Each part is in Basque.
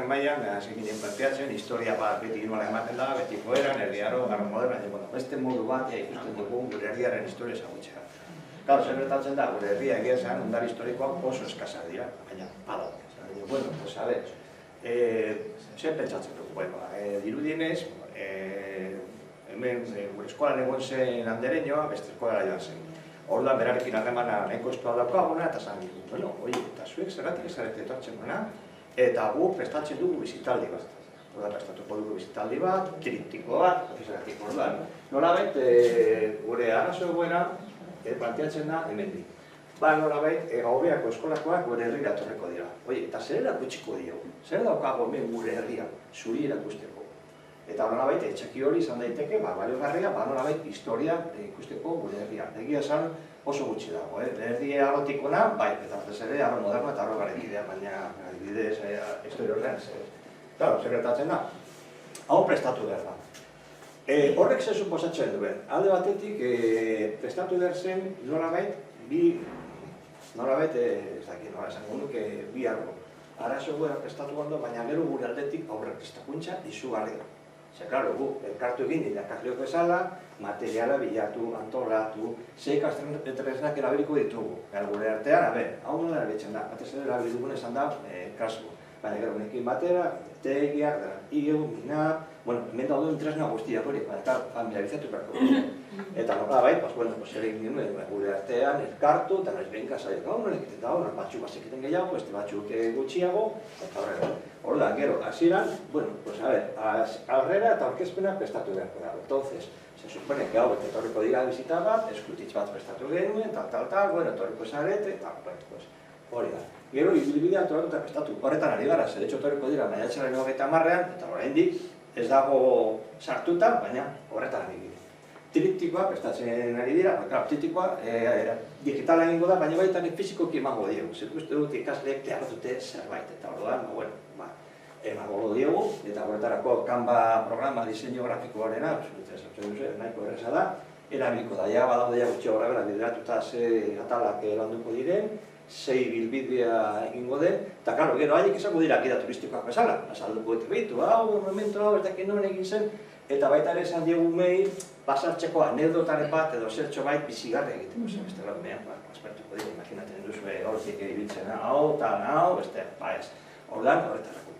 bigarren mailan, hasi ginen planteatzen, historia bat beti nola ematen da, beti joeran, herriaro, garro moderna, beste modu bat ikusten dugu gure herriaren historia ezagutzea. Claro, zer gertatzen da, gure herria egia esan, ondare historikoak oso eskasak dira, baina bada. Bueno, pues a ver, zer pentsatzen dugu, bueno, dirudienez, hemen gure eskolan egon zen Andereñoa, beste eskolara joan zen. Orduan berarekin harremana nahiko estua daukaguna, eta zan ditu, bueno, oi, eta zuek zergatik ezarete etortzen gona, eta gu prestatzen dugu bizitaldi bat. Orduan prestatuko dugu bizitaldi bat, kritiko bat, zergatik orduan. Nolabait, gure arazo egoera planteatzen da hemendik. Ba, nolabait, Gaubeako eskolakoak gure herrira etorriko dira. Oi, eta zer erakutsiko diogu? Zer daukago hemen gure herria, zuri erakusteko? Eta nolabait, etxaki hori izan daiteke, baliogarria, nolabait, historia ikusteko gure herria. Egia esan oso gutxi dago, herri arotikona, bai, eta batez ere, arro moderno eta arro garekidea, baina adibidez, historia horrean, claro, zer gertatzen da, hau prestatu behar da. Horrek zer suposatzen duen, alde batetik, prestatu behar zen, nolabait, ez dakit, nola esango nuke, bi argo. Arazo guera prestatu ondo, baina gero gure aldetik aurre prestakuntza izugarria. Zer, klaro, gu, elkartu egin irakasleok bezala, materiala bilatu, antolatu, ze ikastresnak erabiliko ditugu. Gure artean, hau nola erabiltzen da, batez ere erabilidugun esan da, kasu. Baina gero, honekin batera, tegiak, igeu, mina, bueno, hemen dauden tresna guztiak hori, baina, familiarizatu beharko. Eta nolabait, ere egin gure artean, elkartu, eta noiz behin kasaiak hau, nola egiten da, batzuk bazekiten gehiago, beste batzuk gutxiago, eta horrela. Orduan, gero, hasieran, bueno, aurrera eta aurkezpena prestatu beharko dago. Entonces, se supone que hau, etorriko dira bizita bat, eskutitz bat prestatu genuen, bueno, etorriko zarete, eta, pues, hori da. Gero, ibilbidea antolatu eta prestatu. Horretan ari gara, zer etxo etorriko dira, maiatzaren 30ean, eta oraindik ez dago sartuta, baina horretan ari gire. Triptikoa prestatzen ari dira, triptikoa digitala egingo da, baina baita fizikoki emango diegu. Zer uste dut ikasleek behar dute zerbait, eta orduan, emango diegu, eta horretarako Canva programa diseinu grafikoarena, nahiko erreza da, erabiliko da, badaude gutxi horrela bideratuta ze atalak landuko diren, sei bilbidea egingo den, eta klaro, gero haiek izango dira gida turistikoak bezala, azalduko behitu, momentu hau, ez dakit nuen egin zen, eta baita ere esan diegu mei, pasartzeko anekdotaren bat edo zertxo bait bizigarri egiteko zen, beste lan behan, aspertuko dira, imaginatzen duzue hortik ibiltzen, hau, beste, ez, ordan horretarako.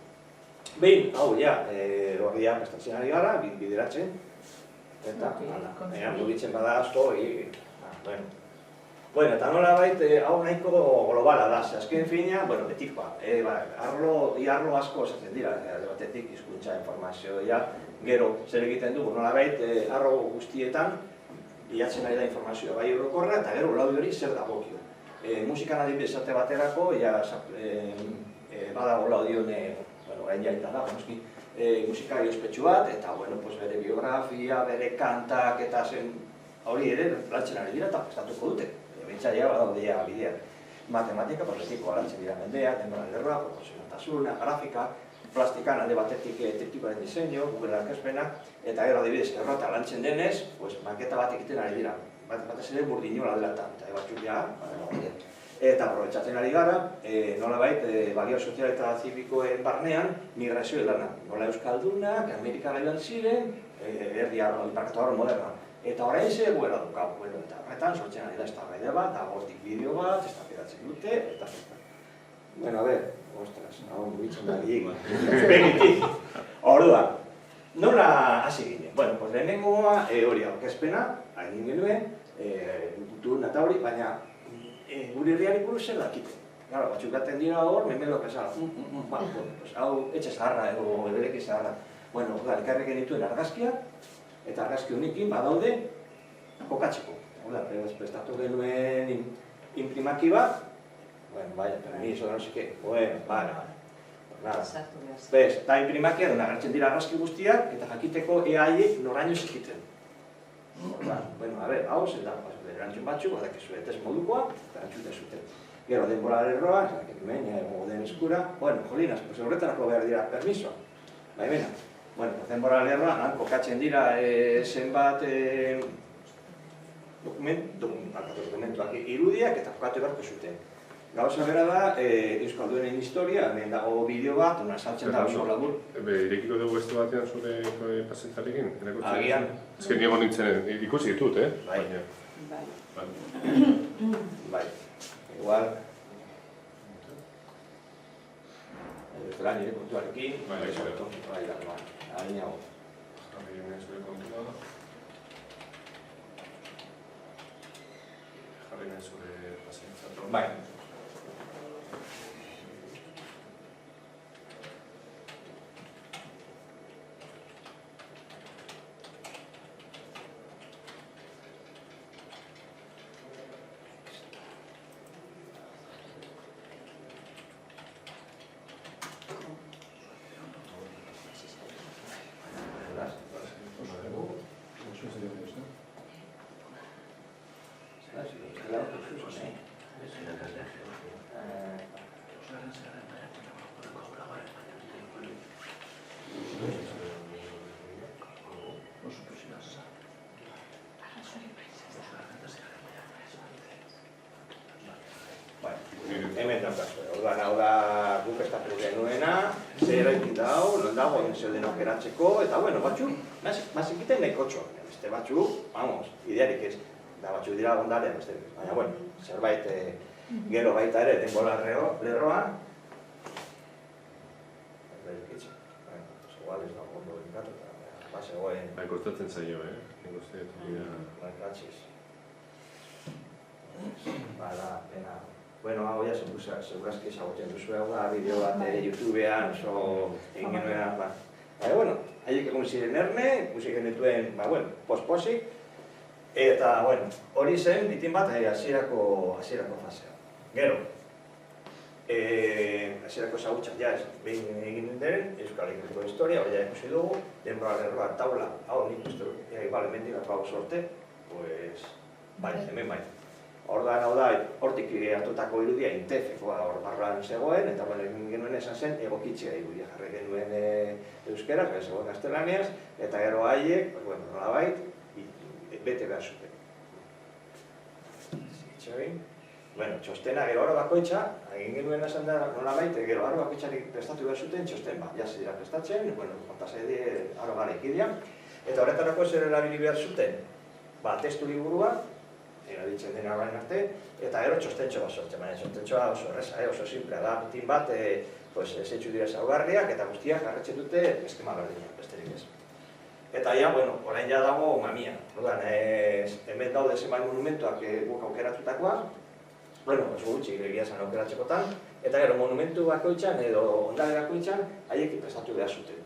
Behin, hau, horria prestatzen ari gara, bideratzen, eta, mugitzen bada asko, bueno, eta nolabait, hau nahiko globala da, azken fina, betikoa, arlo asko esaten dira, batetik hizkuntza informazioa, gero, zer egiten dugu, nolabait, arlo guztietan, bilatzen ari da informazioa bai orokorra, eta gero, laudi hori zer dagokio. Musikan adibidez esate baterako, badago laudi hone, orain jaita da, musikari ospetsu bat, eta, bere biografia, bere kantak, eta zen, hori ere, lantzen ari dira, eta prestatuko dute. Bentsaia badaudea bidea. Matematika, prozetikoa lantzen dira mendea, denbora lerroa, profesionaltasuna, grafika, plastikan alde batetik triptikoaren diseinu, Google aurkezpena, eta gero adibidez, errota lantzen denez, maketa bat egiten ari dira. Batez ere burdinola dela eta batzuk eta aprobetxatzen ari gara, nolabait, balio sozial eta zibikoen barnean, migrazio edana. Nola Euskaldunak, Amerikara joan ziren, erdi arro moderna. Eta orain ze egoera dukagu, eta horretan sortzen ari da eztabaida bat, da hortik bideo bat, eztabaidatzen dute, eta ostras, hau mugitzen da gehiago. Begitik. Orduan, nola hasi ginen? Lehenengoa hori aurkezpena, egin genuen, kulturun eta hori, baina gure herriari buruz zer dakite. Batzuk gaten dira hor, memelo pesala, hau etxe zaharra edo ebereki zaharra. Ekarri genituen argazkia, eta argazki honekin badaude kokatzeko. Prestatu genuen imprimaki bat, permiso, no seke, eta imprimakia dena agertzen dira argazki guztiak, eta jakiteko haiek noraino zekiten. Hau zer da, erantzun batzuk, badakizu ez modukoa, eta erantzute zuten. Gero denbora lerroa, hemen, den eskura, jolinas, horretarako behar dira permisoa, baimena. Denbora lerroa, kokatzen dira zenbat dokumentuak irudiak eta kokatu beharko zuten. Gauza bera da, Euskaldunen historia, hemen dago bideo bat, una saltzen da oso labur. Irekiko dugu beste batean zure pasentzarekin? Agian. Ez que niego nintzen, ikusi ditut, Bai. Bai. Igual. Bestela nire kontuarekin. Bai, adinago. Jarri hemen zure kontua. Jarri hemen zure pasentzatu. Bai. Hemen daukazu, orduan hau da guk estatu genuena, zer egin dau, non dago, zeuden okeratzeko, eta bueno, batzuk, mazikiten nekotxo, beste batzuk, vamos, idearik ez, da batzuk dira ondalean, beste, baina bueno, zerbait gero baita ere, denbola lerroa, igual ez dago ondo indikatu, eta bazegoen... Bai, kostatzen zaio, ikuste Bankatxiz. Bada, pena. Bueno, hau ja, segurazki ezagutzen duzu, hau da, bideo bat YouTubean, oso egin genuena, baina, bueno, haiek egon ziren erne, ikusi genituen, posposik, eta, bueno, hori zen, bitin bat, hasierako fasea. Gero, hasierako ezagutzen, ja, behin egin den, Euskal Herriko historia, hori ja ikusi dugu, denbora lerroa taula, hau nik uste dut, igual, hemendik hau sorte, pues, bai, hemen bai. Orduan hau da, hortik hartutako irudia intefekoa hor barruan zegoen, eta egin genuen esan zen egokitzea irudia jarri genuen euskeraz, zegoen gaztelaniaz, eta gero haiek, nolabait, bete behar zuten. Txostena gero aro bakoitza, egin genuen esan da nolabait, gero aro bakoitzarik prestatu behar zuten txosten bat, jaz dira prestatzen, kontazai aro gara ikidean, eta horretarako zer erabili behar zuten, testu liburua, erabiltzen dena orain arte, eta gero txostentxo bat sortzen, baina txostentxoa oso erreza, oso simplea da, bitin bat, zeitzu dira ezaugarriak eta guztiak jarretzen dute eskema berdinak, besterik ez. Eta ja, bueno, orain ja dago mamia, orduan, hemen daude zenbait monumentuak guk aukeratutakoa, bueno, oso gutxi egia zen aukeratzekotan, eta gero monumentu bakoitzan edo ondare bakoitzan haiek prestatu behar zuten.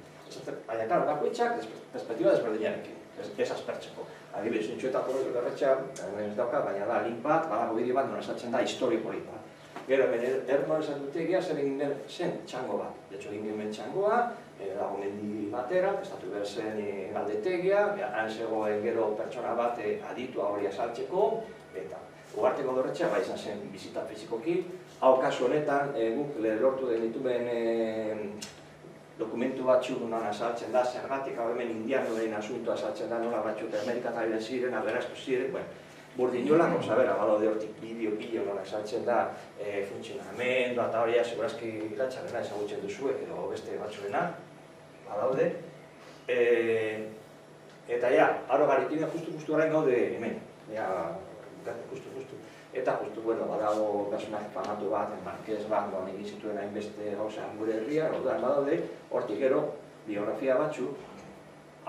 Baina, klaro, bakoitzak perspektiba desberdinarekin, ez aspertzeko. Adibidez, Zintxuetako berretxea, hemen ez dauka, baina da, link bat, badago bideo bat, non esatzen da, historio polit bat. Gero, hemen ermoan esan dutegia, zer egin den zen txango bat. Detxo, egin den txangoa, dago mendi batera, prestatu behar zen galdetegia, han zegoen gero pertsona bat aditua hori azaltzeko, eta Ugarteko dorretxea, izan zen bizita fizikoki. Hau kasu honetan, guk lortu denituen dokumentu batzuk non azaltzen da, zergatik hau hemen indianoen asuntoa azaltzen da, nola batzuk Amerikatari ziren, aberazko ziren, burdinolak, osabera, badaude hortik bideo nola azaltzen da, funtzionamendua eta hori segurazki iratxarena ezagutzen duzuek, edo beste batzuena, badaude. Eta ja, aro garitina justu orain gaude hemen, justu. Eta justu, badago personaje famatu bat, Marquez bat, egin zituen hainbeste gauza gure herria, orduan badaude, hortik gero, biografia batzu,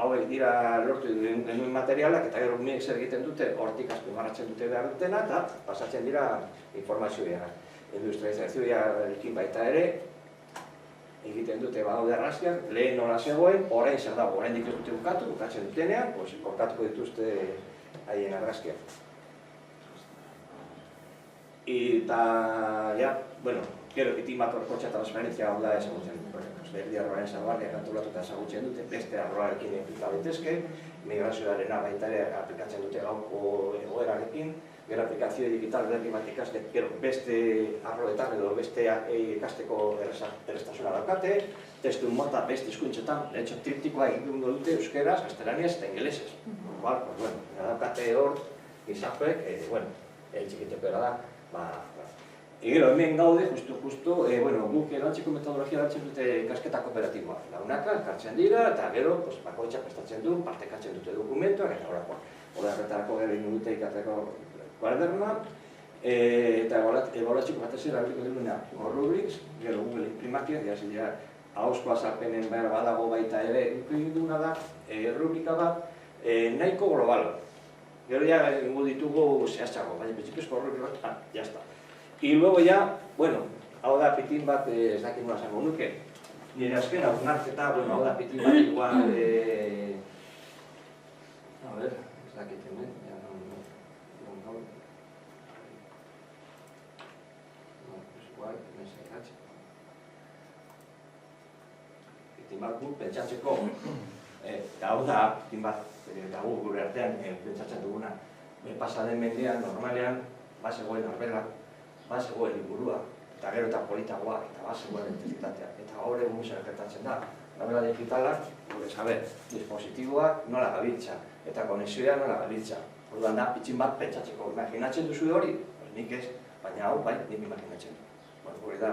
hauek dira lortu genuen materialak, eta gero umeek zer egiten dute, hortik azpimarratzen dute behar dutena, eta pasatzen dira informazioa. Industrializazioarekin baita ere, egiten dute badaude arrazkiak, lehen nola zegoen, orain zer dago, orain dik ez dute bukatzen dutenean, korkatuko dituzte haien argazkiak. Eta, gero bitin bat orkotxa transferentzia hau da ezagutzen dute. Erdi arroaren zabarriak antolatuta ezagutzen dute, beste arroarekin aplika daitezke, migrazioarena baita ere aplikatzen dute gauko egoerarekin, gero aplikazio digital berri bat ikastek, gero beste arroetan edo beste ikasteko errestasuna daukate, testu mota beste hizkuntzetan, lehentxo triptikoa egiten dute euskeraz, gaztelaniaz eta ingelesez. Daukate hor, izazuek, txikiteko era da, Gero, hemen gaude, justo, guk lantzeko metodologia lantzen dute ikasketa kooperatiboa. Launaka, elkartzen dira, eta gero, bakoitzak prestatzen du, partekatzen dute dokumentuak, eta horakoa. Horretarako gero egin dute ikateko kuadernoa, eta ebaluatzeko batez erabiliko duguna Rubrics, gero Google Imprimakia, dira ahozko azalpenen behar badago baita ere egin duguna da, rubrika bat, nahiko global. Gero ja egingo ditugu zehaztxago, baina betxipezko rubrika bat, jazta. Y luego ya, hau da pitin bat, ez dakit nola zango nuke, nire azken hausnarketa, hau da pitin bat igual, a ver, ez dakit hemen, ja no, igual, hemen zaitatxe. Pitin bat gu pentsatzeko, hau da pitin bat, gu gure artean pentsatzen duguna, pasaden mendean, normalean, bazegoen arbela, bazegoen liburua, eta gero eta politagoa, eta bazegoen identitatea. Eta gaur egun zer gertatzen da, arbela digitalak, dispositiboak nola gabiltza, eta konexioa nola gabiltza. Orduan da, pitxin bat pentsatzeko, imaginatzen duzu hori? Nik ez, baina hau, bai, nik imaginatzen du. Gure da,